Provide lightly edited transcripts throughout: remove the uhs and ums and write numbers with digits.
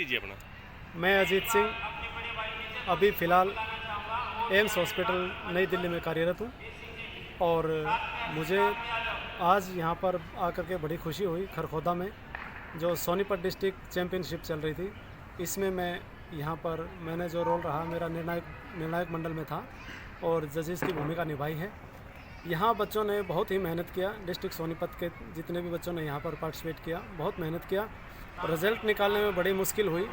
दीजिए अपना। मैं अजीत सिंह अभी फ़िलहाल एम्स हॉस्पिटल नई दिल्ली में कार्यरत हूँ और मुझे आज यहाँ पर आकर के बड़ी खुशी हुई। खरखोदा में जो सोनीपत डिस्ट्रिक्ट चैम्पियनशिप चल रही थी, इसमें मैं यहाँ पर मैंने जो रोल रहा मेरा निर्णायक मंडल में था और जजेस की भूमिका निभाई है। यहाँ बच्चों ने बहुत ही मेहनत किया। डिस्ट्रिक्ट सोनीपत के जितने भी बच्चों ने यहाँ पर पार्टिसिपेट किया, बहुत मेहनत किया। रिज़ल्ट निकालने में बड़ी मुश्किल हुई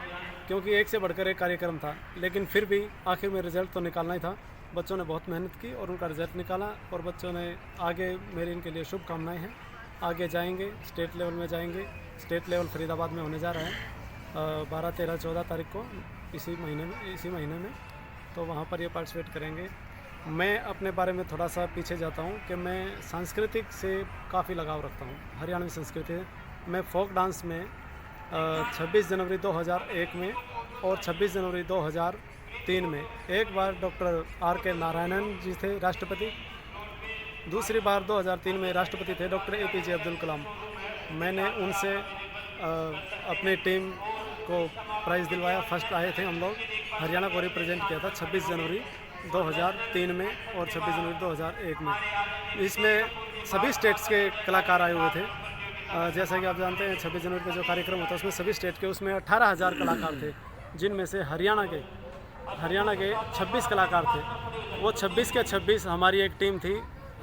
क्योंकि एक से बढ़कर एक कार्यक्रम था, लेकिन फिर भी आखिर में रिज़ल्ट तो निकालना ही था। बच्चों ने बहुत मेहनत की और उनका रिज़ल्ट निकाला और बच्चों ने आगे, मेरी इनके लिए शुभकामनाएं हैं। आगे जाएंगे, स्टेट लेवल में जाएंगे। स्टेट लेवल फरीदाबाद में होने जा रहा है 12, 13, 14 तारीख को इसी महीने में, तो वहाँ पर ये पार्टिसिपेट करेंगे। मैं अपने बारे में थोड़ा सा पीछे जाता हूँ कि मैं सांस्कृतिक से काफ़ी लगाव रखता हूँ। हरियाणवी संस्कृति है। मैं फोक डांस में 26 जनवरी 2001 में और 26 जनवरी 2003 में एक बार डॉक्टर R.K. नारायणन जी थे राष्ट्रपति, दूसरी बार 2003 में राष्ट्रपति थे डॉक्टर APJ अब्दुल कलाम। मैंने उनसे अपनी टीम को प्राइज़ दिलवाया। फर्स्ट आए थे हम लोग, हरियाणा को रिप्रेजेंट किया था 26 जनवरी 2003 में और 26 जनवरी 2001 में। इसमें सभी स्टेट्स के कलाकार आए हुए थे। जैसा कि आप जानते हैं 26 जनवरी का जो कार्यक्रम होता है उसमें सभी स्टेट के, उसमें 18,000 कलाकार थे, जिनमें से हरियाणा के 26 कलाकार थे। वो 26 के 26 हमारी एक टीम थी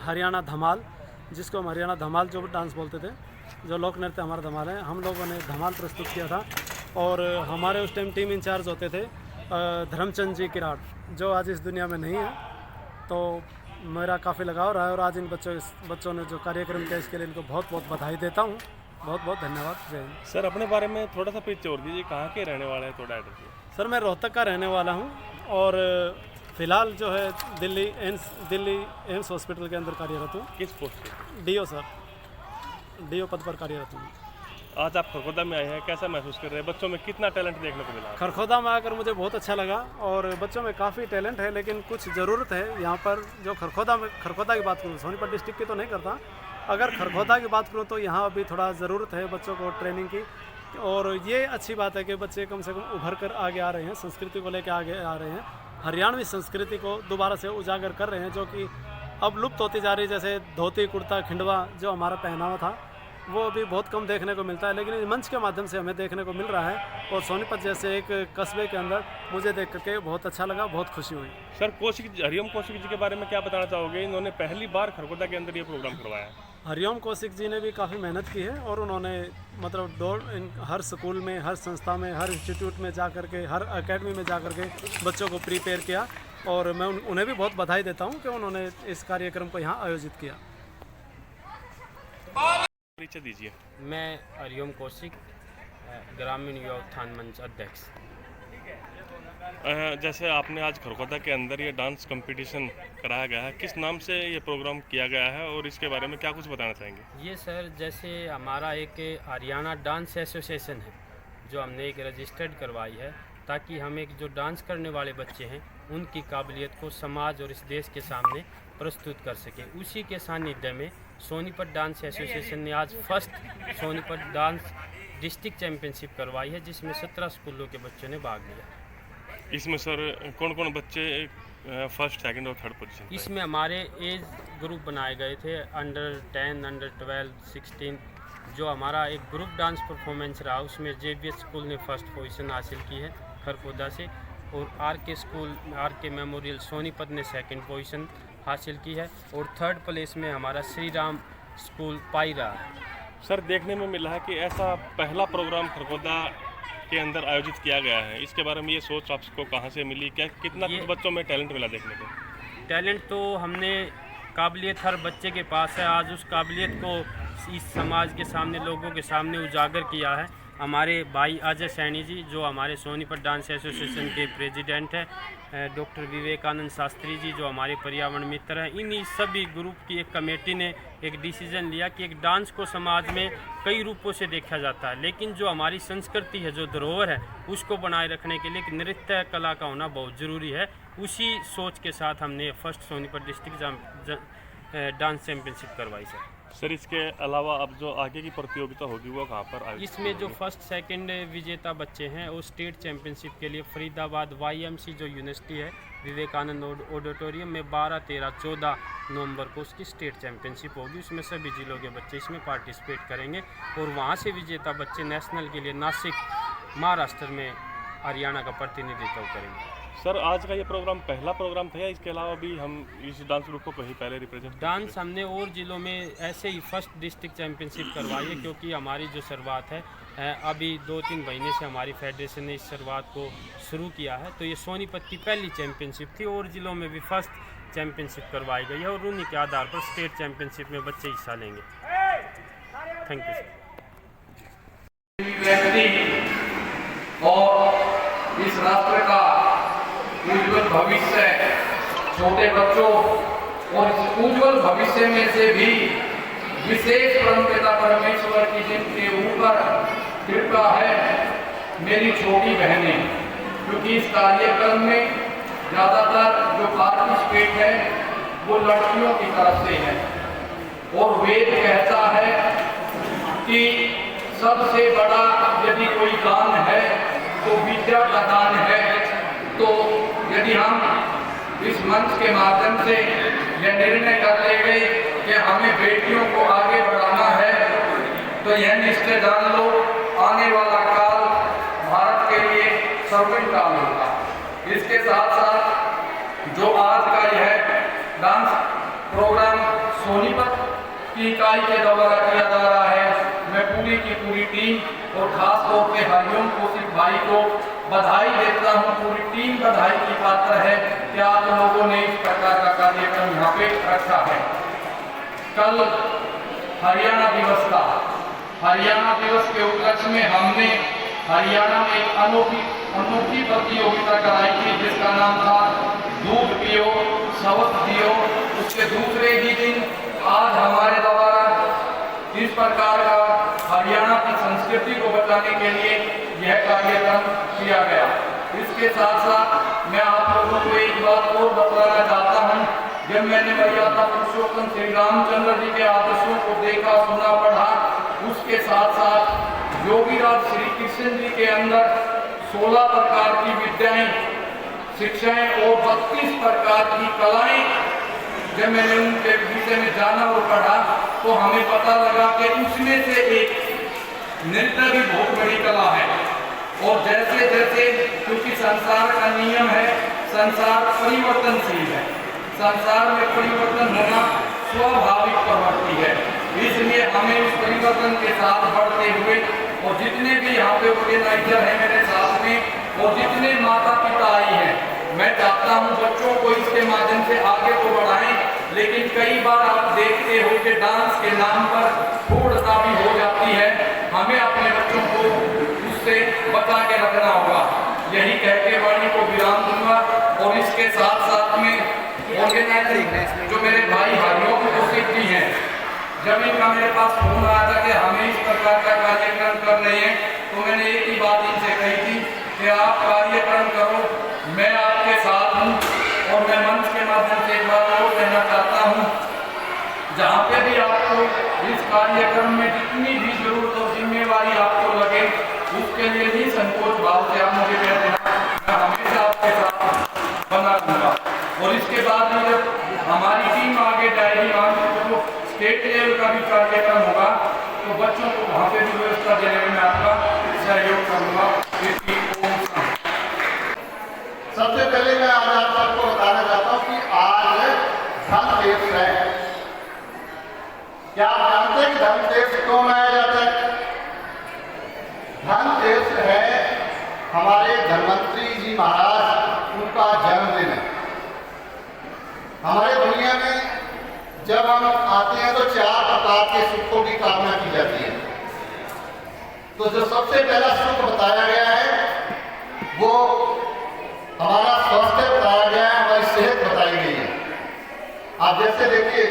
हरियाणा धमाल, जिसको हम हरियाणा धमाल जो डांस बोलते थे, जो लोक नृत्य हमारा धमाल है। हम लोगों ने धमाल प्रस्तुत किया था और हमारे उस टाइम टीम इंचार्ज होते थे धर्मचंद जी किराड़, जो आज इस दुनिया में नहीं है। तो मेरा काफ़ी लगाव रहा है और आज इन बच्चों ने जो कार्यक्रम किया इसके लिए इनको बहुत बहुत बधाई देता हूँ। बहुत बहुत धन्यवाद। जय हिंद। सर अपने बारे में थोड़ा सा पिच और दीजिए, कहाँ के रहने वाले हैं, थोड़ा एड्रेस। सर मैं रोहतक का रहने वाला हूँ और फ़िलहाल जो है दिल्ली एम्स हॉस्पिटल के अंदर कार्यरत हूँ। किस पोस्ट पे? DO सर, DO पद पर कार्यरत हूँ। आज आप खरखोदा में आए हैं, कैसा महसूस कर रहे हैं? बच्चों में कितना टैलेंट देखने को मिला? खरखोदा में आकर मुझे बहुत अच्छा लगा और बच्चों में काफ़ी टैलेंट है, लेकिन कुछ ज़रूरत है यहाँ पर। जो खरखोदा की बात करूँ, सोनीपत डिस्ट्रिक्ट की तो नहीं करता, अगर खरखोदा की बात करूँ तो यहाँ अभी थोड़ा ज़रूरत है बच्चों को ट्रेनिंग की। और ये अच्छी बात है कि बच्चे कम से कम उभर कर आगे आ रहे हैं, संस्कृति को लेकर आगे आ रहे हैं, हरियाणवी संस्कृति को दोबारा से उजागर कर रहे हैं, जो कि अब लुप्त होती जा रही है। जैसे धोती कुर्ता खिंडवा जो हमारा पहनावा था, वो अभी बहुत कम देखने को मिलता है, लेकिन इस मंच के माध्यम से हमें देखने को मिल रहा है। और सोनीपत जैसे एक कस्बे के अंदर मुझे देख करके बहुत अच्छा लगा, बहुत खुशी हुई। सर हरिओम कौशिक जी के बारे में क्या बताना चाहोगे? इन्होंने पहली बार खरखोदा के अंदर ये प्रोग्राम करवाया है। हरिओम कौशिक जी ने भी काफ़ी मेहनत की है और उन्होंने मतलब हर स्कूल में, हर संस्था में, हर इंस्टीट्यूट में जा कर के, हर एकेडमी में जा कर के बच्चों को प्रिपेयर किया और मैं उन्हें भी बहुत बधाई देता हूँ कि उन्होंने इस कार्यक्रम को यहाँ आयोजित किया। परिचय दीजिए। मैं हरिओम कौशिक, ग्रामीण युवा उत्थान मंच अध्यक्ष। जैसे आपने आज खरखोदा के अंदर ये डांस कंपटीशन कराया गया है, किस नाम से ये प्रोग्राम किया गया है और इसके बारे में क्या कुछ बताना चाहेंगे? ये सर, जैसे हमारा एक हरियाणा डांस एसोसिएशन है जो हमने एक रजिस्टर्ड करवाई है, ताकि हम एक जो डांस करने वाले बच्चे हैं उनकी काबिलियत को समाज और इस देश के सामने प्रस्तुत कर सके। उसी के सानिध्य में सोनीपत डांस एसोसिएशन ने आज first Sonipat dance district championship करवाई है, जिसमें 17 स्कूलों के बच्चों ने भाग लिया। इसमें सर कौन कौन बच्चे फर्स्ट, सेकंड और थर्ड पोजीशन? इसमें हमारे एज ग्रुप बनाए गए थे, अंडर 10, अंडर 12, 16। जो हमारा एक ग्रुप डांस परफॉर्मेंस रहा उसमें JBS स्कूल ने फर्स्ट पोजीशन हासिल की है खरखोदा से, और RK मेमोरियल सोनीपत ने सेकंड पोजीशन हासिल की है, और थर्ड प्लेस में हमारा श्री राम स्कूल पाई रहा है। सर देखने में मिला है कि ऐसा पहला प्रोग्राम खरखोदा के अंदर आयोजित किया गया है, इसके बारे में ये सोच आपको कहाँ से मिली? क्या कितना बच्चों में टैलेंट मिला देखने को? टैलेंट तो हमने, काबिलियत हर बच्चे के पास है। आज उस काबिलियत को इस समाज के सामने, लोगों के सामने उजागर किया है हमारे भाई अजय सैनी जी, जो हमारे सोनीपत डांस एसोसिएशन के प्रेसिडेंट हैं, डॉक्टर विवेकानंद शास्त्री जी, जो हमारे पर्यावरण मित्र हैं। इन्हीं सभी ग्रुप की एक कमेटी ने एक डिसीजन लिया कि एक डांस को समाज में कई रूपों से देखा जाता है, लेकिन जो हमारी संस्कृति है, जो धरोहर है, उसको बनाए रखने के लिए एक नृत्य कला का होना बहुत ज़रूरी है। उसी सोच के साथ हमने first Sonipat district dance championship करवाई सर। सर इसके अलावा अब जो आगे की प्रतियोगिता होगी वो कहाँ पर आयोजित इसमें जो होगी? फर्स्ट सेकंड विजेता बच्चे हैं वो स्टेट चैंपियनशिप के लिए फरीदाबाद YMC जो यूनिवर्सिटी है विवेकानंद ऑडिटोरियम में 12, 13, 14 नवंबर को उसकी स्टेट चैंपियनशिप होगी। उसमें सभी जिलों के बच्चे इसमें पार्टिसिपेट करेंगे और वहाँ से विजेता बच्चे नेशनल के लिए नासिक महाराष्ट्र में हरियाणा का प्रतिनिधित्व करेंगे। सर आज का ये प्रोग्राम पहला प्रोग्राम था या इसके अलावा भी हम इस डांस ग्रुप को कहीं पहले रिप्रेजेंट डांस हमने और जिलों में ऐसे ही फर्स्ट डिस्ट्रिक्ट चैंपियनशिप करवाई है, क्योंकि हमारी जो शुरुआत है अभी 2-3 महीने से हमारी फेडरेशन ने इस शुरुआत को शुरू किया है। तो ये सोनीपत की पहली चैंपियनशिप थी और जिलों में भी फर्स्ट चैंपियनशिप करवाई गई है और उन्हीं के आधार पर स्टेट चैंपियनशिप में बच्चे हिस्सा लेंगे। Thank you sir. और इस राष्ट्र का उज्जवल भविष्य छोटे बच्चों और इस उज्जवल भविष्य में से भी विशेष परमपिता परमेश्वर की जिनके ऊपर कृपा है मेरी छोटी बहनें, क्योंकि इस कार्यक्रम में ज़्यादातर जो पार्टिसिपेट है वो लड़कियों की तरफ से है और वेद कहता है कि सबसे बड़ा यदि कोई दान है तो विद्या का दान है। तो यदि हम इस मंच के माध्यम से यह निर्णय कर ले गए कि हमें बेटियों को आगे बढ़ाना है तो यह निश्चय जान लो आने वाला काल भारत के लिए स्वर्णिम काल होगा। इसके साथ साथ जो आज का यह डांस प्रोग्राम सोनीपत की इकाई के द्वारा किया जा रहा है, मैं पूरी की पूरी टीम और खास तौर पे हरिओम कौशिक भाई को बधाई देता हूँ। पूरी टीम बधाई की पात्र है कि आप लोगों ने इस प्रकार का कार्यक्रम यहाँ पे रखा है। कल हरियाणा दिवस था। हरियाणा दिवस के उपलक्ष्य में हमने हरियाणा में एक अनोखी प्रतियोगिता कराई थी जिसका नाम था दूध पियो स्वस्थ पियो। उसके दूसरे ही दिन आज हमारे द्वारा इस प्रकार का हरियाणा की संस्कृति को बचाने के लिए यह कार्यक्रम किया गया। इसके साथ साथ मैं आप लोगों को एक बात और बताना चाहता हूँ। जब मैंने मर्यादा पुरुषोत्तम श्री रामचंद्र जी के आदर्शों को देखा सुना पढ़ा, उसके साथ साथ योगीराज श्री कृष्ण जी के अंदर 16 प्रकार की विद्याएं शिक्षाएं और 32 प्रकार की कलाएं जब मैंने उनके विषय में जाना और पढ़ा तो हमें पता लगा कि उसमें से एक नृत्य भी बहुत बड़ी कला है। और जैसे जैसे क्योंकि संसार का नियम है, संसार परिवर्तनशील है, संसार में परिवर्तन होना स्वाभाविक प्रवृत्ति है, इसलिए हमें उस परिवर्तन के साथ बढ़ते हुए और जितने भी यहाँ पे ऑर्गेनाइजर हैं मेरे साथ में और जितने माता पिता आई हैं, मैं चाहता हूँ बच्चों को इसके माध्यम से आगे तो बढ़ाएं, लेकिन कई बार आप देखते हो कि डांस के नाम पर फूटता भी हो जाती है। हमें अपने बच्चों को उससे बचा के रखना होगा। यही कह के वाणी को विराम दूंगा। और इसके साथ साथ में ऑर्गेनाइजर जो मेरे भाई हरिओम कौशिक जी हैं, जब इनका मेरे पास फोन आया था कि हमें इस प्रकार का कार्यक्रम कर रहे हैं तो मैंने एक ही बात इनसे कही थी कि आप कार्यक्रम करो, मैं आपके साथ हूँ। और मैं मंच के माध्यम से एक बात और कहना चाहता हूँ, जहाँ पे भी आपको इस कार्यक्रम में जितनी भी जरूरत और जिम्मेवारी आपको लगे उसके लिए भी संकोच भाव से आप मुझे कह देना, मैं हमेशा आपके साथ बना दूंगा। और इसके बाद में जब हमारी टीम आगे जाएगी तो स्टेट लेवल का भी कार्यक्रम होगा तो बच्चों को वहाँ पे भी व्यवस्था देने में मैं आपका सहयोग करूँगा। सबसे पहले मैं आज आप सबको बताना चाहता हूँ कि आज धनतेरस है। क्या आप जानते हैं कि धनतेरस क्यों मनाया जाता है? धनतेरस है हमारे धन्वंतरी जी महाराज, उनका जन्मदिन है। हमारे दुनिया में जब हम आते हैं तो 4 प्रकार के सुखों की कामना की जाती है। तो जो सबसे पहला सुख बताया गया है वो हमारा स्वास्थ्य बताया गया है, हमारी सेहत बताई गई है। आप जैसे देखिए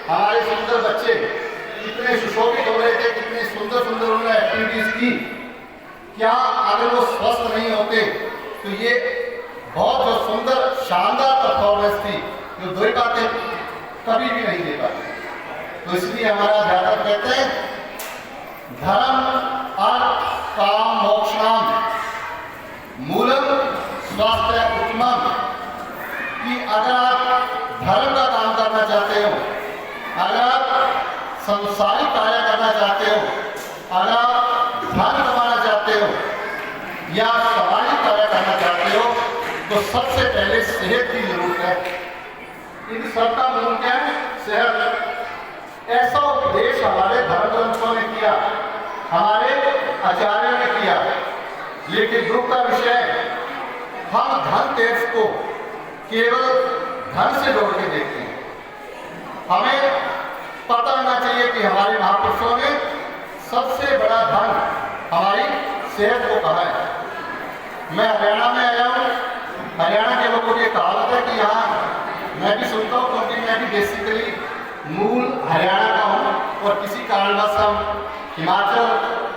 हमारे सुंदर बच्चे कितने सुशोभित हो रहे थे, कितने सुंदर सुंदर उन्होंने एक्टिविटीज की। क्या अगर वो स्वस्थ नहीं होते तो ये बहुत जो सुंदर शानदार परफॉर्मेंस थी जो दो बातें कभी भी नहीं दे पाते। तो इसलिए हमारा अध्यापक कहते हैं धर्म अर्थ काम मोक्षाम मूलम स्वास्थ्य उत्तमम, कि अगर आप धर्म का काम करना चाहते हो, अगर आप संसारिक कार्य करना चाहते हो, अगर आप धन कमाना चाहते हो या सामाजिक कार्य करना चाहते हो, तो सबसे पहले सेहत की जरूरत है। इन सबका मूल क्या है? सेहत। ऐसा उपदेश हमारे धर्म ग्रंथों ने किया, हमारे आचार्यों ने किया, लेकिन दुख का विषय है हम धन तेज को केवल धन से जोड़ के देखते हैं। हमें पता होना चाहिए कि हमारे महापुरुषों ने सबसे बड़ा धन हमारी सेहत को कहा है। मैं हरियाणा में आया हूँ, हरियाणा के लोगों की कहावत है कि यहाँ मैं भी सुनता हूँ, क्योंकि मैं भी बेसिकली मूल हरियाणा का हूँ और किसी कारणवश हम हिमाचल,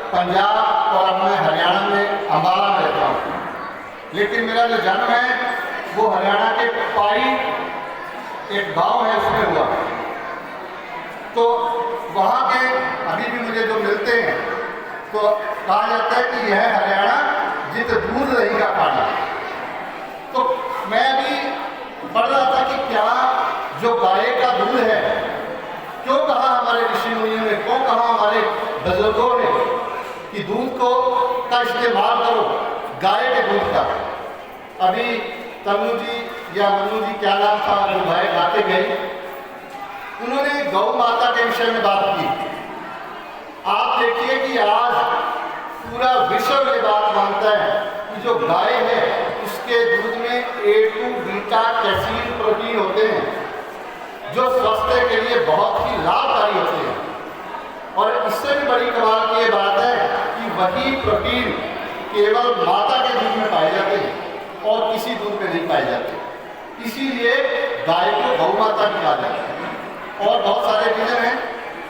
पंजाब और अब मैं हरियाणा में अम्बाला में रहता हूँ, लेकिन मेरा जो जन्म है वो हरियाणा के पाई एक गांव है उसमें हुआ। तो वहाँ के अभी भी मुझे जो मिलते हैं तो कहा जाता है कि यह हरियाणा जित दूध दही का खाना। तो मैं अभी पढ़ रहा था कि क्या जो गाय का दूध है, क्यों कहा हमारे ऋषि मुनियों ने, क्यों कहा हमारे बुजुर्गों ने कि दूध को का इस्तेमाल करो, गाय के दूध का। अभी तनु जी या मनु जी, क्या नाम था, वो भाई गाते गए, उन्होंने गौ माता के विषय में बात की। आप देखिए कि आज पूरा विश्व ये बात मानता है कि जो गाय है उसके दूध में A to beta casein protein होते हैं, जो स्वास्थ्य के लिए बहुत ही लाभकारी होते हैं। और इससे भी बड़ी कमाल की ये बात है कि वही प्रोटीन केवल माता के दूध में पाए जाते हैं और किसी दूध में नहीं पाए जाते। इसीलिए गाय को गौ माता भी कहा जाता है। और बहुत सारे रीजन हैं।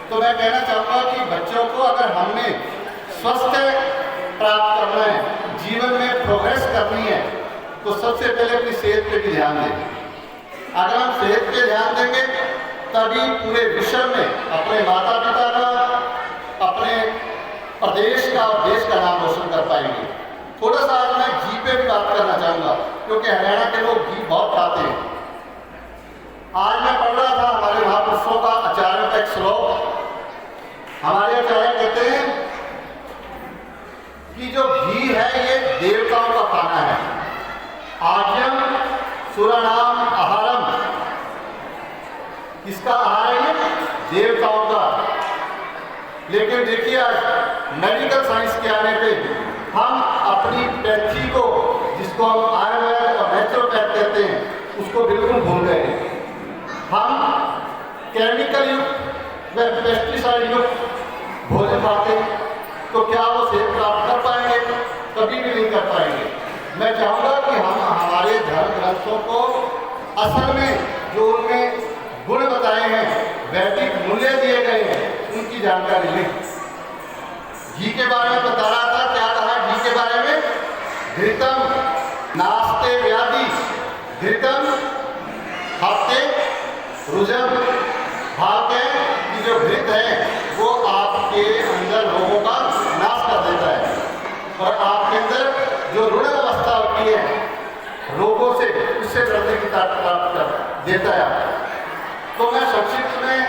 तो मैं कहना चाहूँगा कि बच्चों को अगर हमने स्वस्थ प्राप्त करना है, जीवन में प्रोग्रेस करनी है, तो सबसे पहले अपनी सेहत पे भी ध्यान दें। अगर हम सेहत पे ध्यान देंगे तभी पूरे विश्व में अपने माता पिता का, अपने प्रदेश का और देश का नाम रोशन कर पाएंगे। थोड़ा सा आज मैं घी पे भी बात करना चाहूँगा, क्योंकि हरियाणा के लोग घी बहुत खाते हैं। आज मैं पढ़ रहा था हमारे महापुरुषों का, आचार्यों का एक श्लोक। हमारे आचार्य कहते हैं कि जो घी है ये देवताओं का खाना है। आज्यम सुरनाम आहारम, किसका आहार है ये? देवताओं का। लेकिन देखिए आज मेडिकल साइंस के आने पे हम अपनी पैथी को, जिसको हम आयुर्वेद और नेचुरोपैथ कहते हैं, उसको बिल्कुल भूल गए हैं। हम केमिकल युक्त व पेस्टिसाइड युक्त भोजन खाते हैं, तो क्या वो सेहत प्राप्त कर पाएंगे? कभी भी नहीं कर पाएंगे। मैं चाहूँगा कि हम हमारे धर्म ग्रंथों को असल में जो उनमें गुण बताए हैं, वैदिक मूल्य दिए गए हैं, उनकी जानकारी लें। घी के बारे में बता रहा था, क्या कहा घी के बारे में? घृतम नास्ते व्याधि, घृतम खाते रुजम। भाव है कि जो घृत है वो आपके अंदर रोगों का नाश कर देता है, और आपके अंदर जो ऋण अवस्था होती है रोगों से, उससे लड़ने की ताकत प्राप्त कर देता है। तो मैं संक्षिप्त में